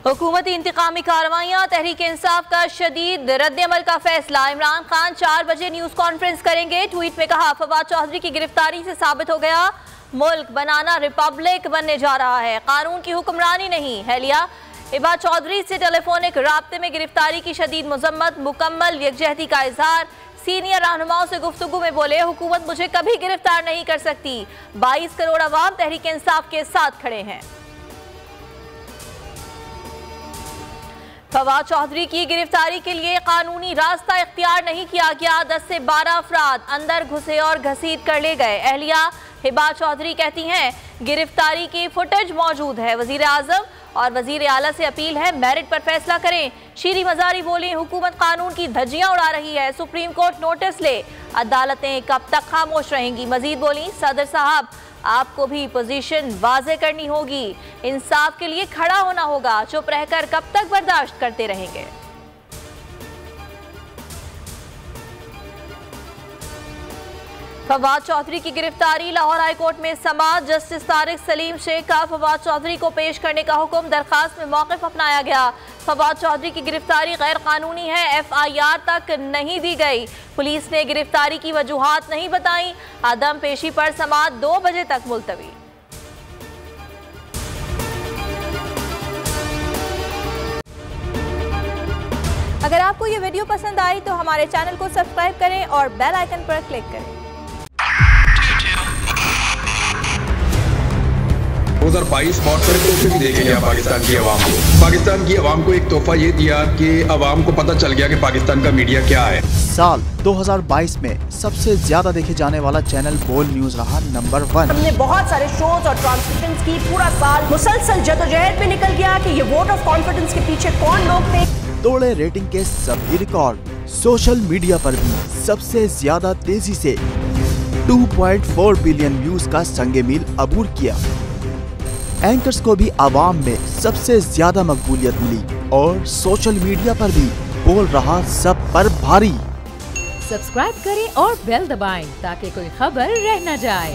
हुकूमती इंतकामी कार्रवाइयाँ, तहरीक इंसाफ का शदीद रद्द-ए-अमल का फैसला। इमरान खान 4 बजे न्यूज कॉन्फ्रेंस करेंगे। ट्वीट में कहा, फवाद चौधरी की गिरफ्तारी से साबित हो गया मुल्क बनाना रिपब्लिक बनने जा रहा है, कानून की हुक्मरानी नहीं है। लिया हिबा चौधरी से टेलीफोनिक राब्ते में गिरफ्तारी की शदीद मजम्मत, मुकम्मल यकजहती का इजहार। सीनियर रहनुमाओं से गुफ्तगू में बोले, हुकूमत मुझे कभी गिरफ्तार नहीं कर सकती। 22 करोड़ अवाम तहरीक इंसाफ के साथ खड़े हैं। फवाद चौधरी की गिरफ्तारी के लिए कानूनी रास्ता इख्तियार नहीं किया गया। 10 से 12 अफराद अंदर घुसे और घसीट कर ले गए। अहलिया हिबा चौधरी कहती हैं, गिरफ्तारी की फुटेज मौजूद है। वजीर आजम और वजीर आला से अपील है, मेरिट पर फैसला करें। शीरी मजारी बोली, हुकूमत कानून की धज्जियां उड़ा रही है, सुप्रीम कोर्ट नोटिस ले, अदालतें कब तक खामोश रहेंगी। मजीद बोली, सदर साहब आपको भी पोजीशन वाजे करनी होगी, इंसाफ के लिए खड़ा होना होगा, चुप रहकर कब तक बर्दाश्त करते रहेंगे। फवाद चौधरी की गिरफ्तारी, लाहौर हाई कोर्ट में समाअत। जस्टिस तारिक सलीम शेख का फवाद चौधरी को पेश करने का हुक्म, दरखास्त में मौक़िफ़ अपनाया गया। फवाद चौधरी की गिरफ्तारी गैर कानूनी है, FIR तक नहीं दी गई। पुलिस ने गिरफ्तारी की वजूहात नहीं बताई। आदम पेशी पर समाअत 2 बजे तक मुलतवी। अगर आपको ये वीडियो पसंद आई तो हमारे चैनल को सब्सक्राइब करें और बेल आइकन पर क्लिक करें। 2022 बहुत बड़े तोहफे भी देके गया पाकिस्तान की आवाम को। पाकिस्तान की आवाम को एक तोहफा ये दिया कि आवाम को पता चल गया कि पाकिस्तान का मीडिया क्या है। साल 2022 में सबसे ज्यादा देखे जाने वाला चैनल बोल न्यूज रहा नंबर 1। हमने बहुत सारे शोज और ट्रांसमिशंस की, पूरा साल मुसलसल जदोजहद में निकल गया कि ये वोट ऑफ कॉन्फिडेंस के पीछे कौन लोग थे। तोड़े रेटिंग के सभी रिकॉर्ड। सोशल मीडिया पर भी सबसे ज्यादा तेजी से 2.4 बिलियन व्यूज का संगे मील अबूर किया। एंकर्स को भी आवाम में सबसे ज्यादा मकबूलियत मिली और सोशल मीडिया पर भी बोल रहा सब पर भारी। सब्सक्राइब करें और बेल दबाएं ताकि कोई खबर रह न जाए।